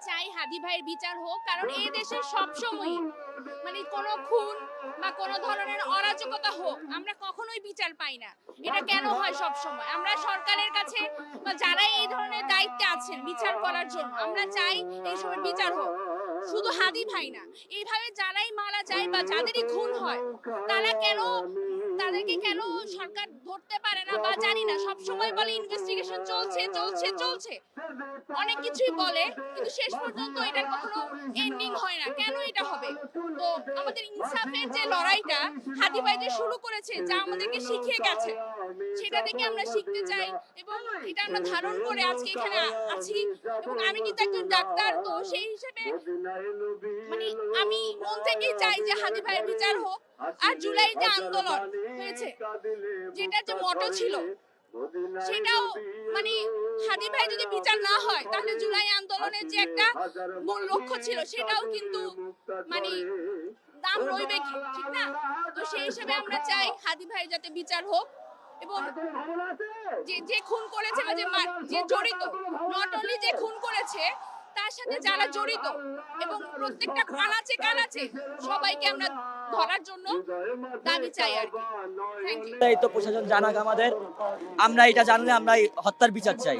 চাই হাদি ভাইয়ের বিচার হোক, কারণ এই দেশে সবসময় মানে কোনো খুন বা কোনো ধরনের অরাজকতা হোক আমরা কখনোই বিচার পাই না। এটা কেন হয় সব সময়? আমরা সরকারের কাছে বা যারা এই ধরনের দায়িত্বে আছেন বিচার করার জন্য আমরা চাই এই সময় বিচার হোক। শুধু হাদি ভাই না, এইভাবে যারাই মারা যায় বা যাদেরই খুন হয় তারা কেন, তাদেরকে কেন সরকার ধরতে পারে না? বা জানি না, সব সময় বলে ইনভেস্টিগেশন চলছে চলছে চলছে, অনেক কিছুই বলে, কিন্তু শেষ পর্যন্ত এটার কখনো এন্ডিং হয় না। কেন এটা হবে? তো আমাদের ইনসাফের যে লড়াইটা হাদি ভাই যে শুরু করেছে, যা আমাদেরকে শিখিয়ে গেছে, সেটা থেকে আমরা শিখতে চাই এবং এটা আমরা ধারণ করে আজকে এখানে আছি। এবং আমি কিন্তু একজন ডাক্তার, তো সেই হিসেবে মানে আমি মন থেকেই চাই যে হাদি ভাইয়ের বিচার হোক। আর জুলাই যে আন্দোলন হয়েছে, যেটা যে মটো ছিল, সেটাও মানে হাদি ভাই যদি বিচার না হয় তাহলে জুলাই আন্দোলনের যে একটা মূল লক্ষ্য ছিল সেটাও কিন্তু মানে দাম রইবে কি, ঠিক না? তো সেই হিসেবে আমরা চাই হাদি ভাই যাতে বিচার হোক এবং যে যে খুন করেছে বা যে জড়িত, নট অনলি যে খুন করেছে, তার সাথে যারা জড়িত এবং প্রত্যেকটা আনাচে কানাচে সবাইকে আমরা ধরার জন্য দাবি চাই আর কি। Thank you. এই তো প্রশাসন জানাক আমাদের, আমরা এটা জানলে আমরা এই হত্যার বিচার চাই।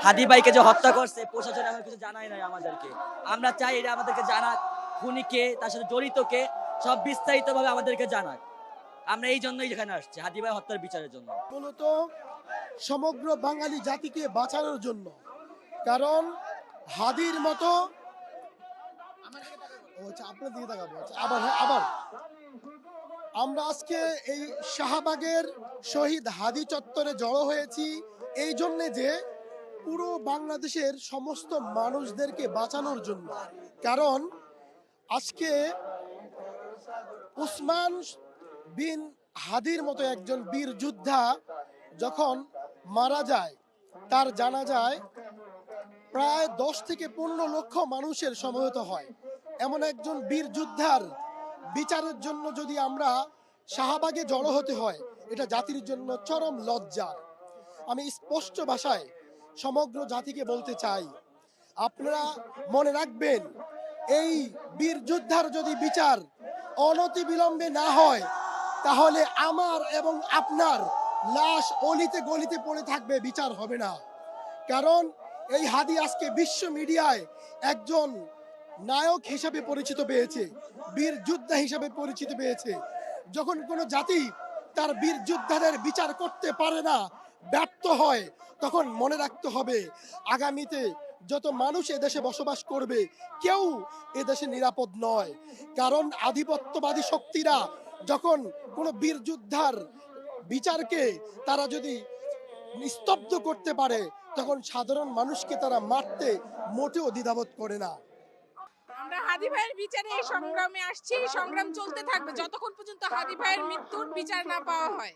হাদি ভাইকে যে হত্যা করছে প্রশাসন এখন কিছু জানাই নাই আমাদেরকে। আমরা চাই এটা আমাদেরকে জানাক, খুনিকে তার সাথে জড়িতকে সব বিস্তারিতভাবে আমাদেরকে জানাক। আমরা এই জন্যই এখানে আসছি, হাদি ভাই হত্যার বিচারের জন্য। মূলত সমগ্র বাঙালি জাতিকে বাঁচানোর জন্য। কারণ হাদির মতো আপনার দিকে তাকাবো। আবার আমরা আজকে এই শাহবাগের শহীদ হাদি চত্বরে জড়ো হয়েছি এই জন্যে যে পুরো বাংলাদেশের সমস্ত মানুষদেরকে বাঁচানোর জন্য। কারণ আজকে উসমান বিন হাদির মতো একজন বীর যোদ্ধা যখন মারা যায়, তার জানাজায় প্রায় 10 থেকে 15 লক্ষ মানুষের সমবেত হয়। এমন একজন বীর যোদ্ধার বিচারের জন্য যদি আমরা শাহবাগে জড়ো হতে হয়, এটা জাতির জন্য চরম লজ্জা। আমি স্পষ্ট ভাষায় সমগ্র জাতিকে বলতে চাই, আপনারা মনে রাখবেন, এই বীর যোদ্ধার যদি বিচার অনতিবিলম্বে না হয় তাহলে আমার এবং আপনার লাশ অলিতে গলিতে পড়ে থাকবে, বিচার হবে না। কারণ এই হাদি আজকে বিশ্ব মিডিয়ায় একজন নায়ক হিসাবে পরিচিত পেয়েছে, বীর যোদ্ধা হিসাবে পরিচিত পেয়েছে। যখন কোনো জাতি তার বীর যোদ্ধাদের বিচার করতে পারে না, ব্যর্থ হয়, তখন মনে রাখতে হবে আগামীতে যত মানুষ এদেশে বসবাস করবে কেউ এদেশে নিরাপদ নয়। কারণ আধিপত্যবাদী শক্তিরা যখন কোনো বীর যোদ্ধার বিচারকে তারা যদি নিস্তব্ধ করতে পারে, তখন সাধারণ মানুষকে তারা মারতে মোটেও দ্বিধাবোধ করে না। আমরা হাদি ভাইয়ের বিচারে এই সংগ্রামে আসছি, সংগ্রাম চলতে থাকবে যতক্ষণ পর্যন্ত হাদি ভাইয়ের মৃত্যুর বিচার না পাওয়া হয়।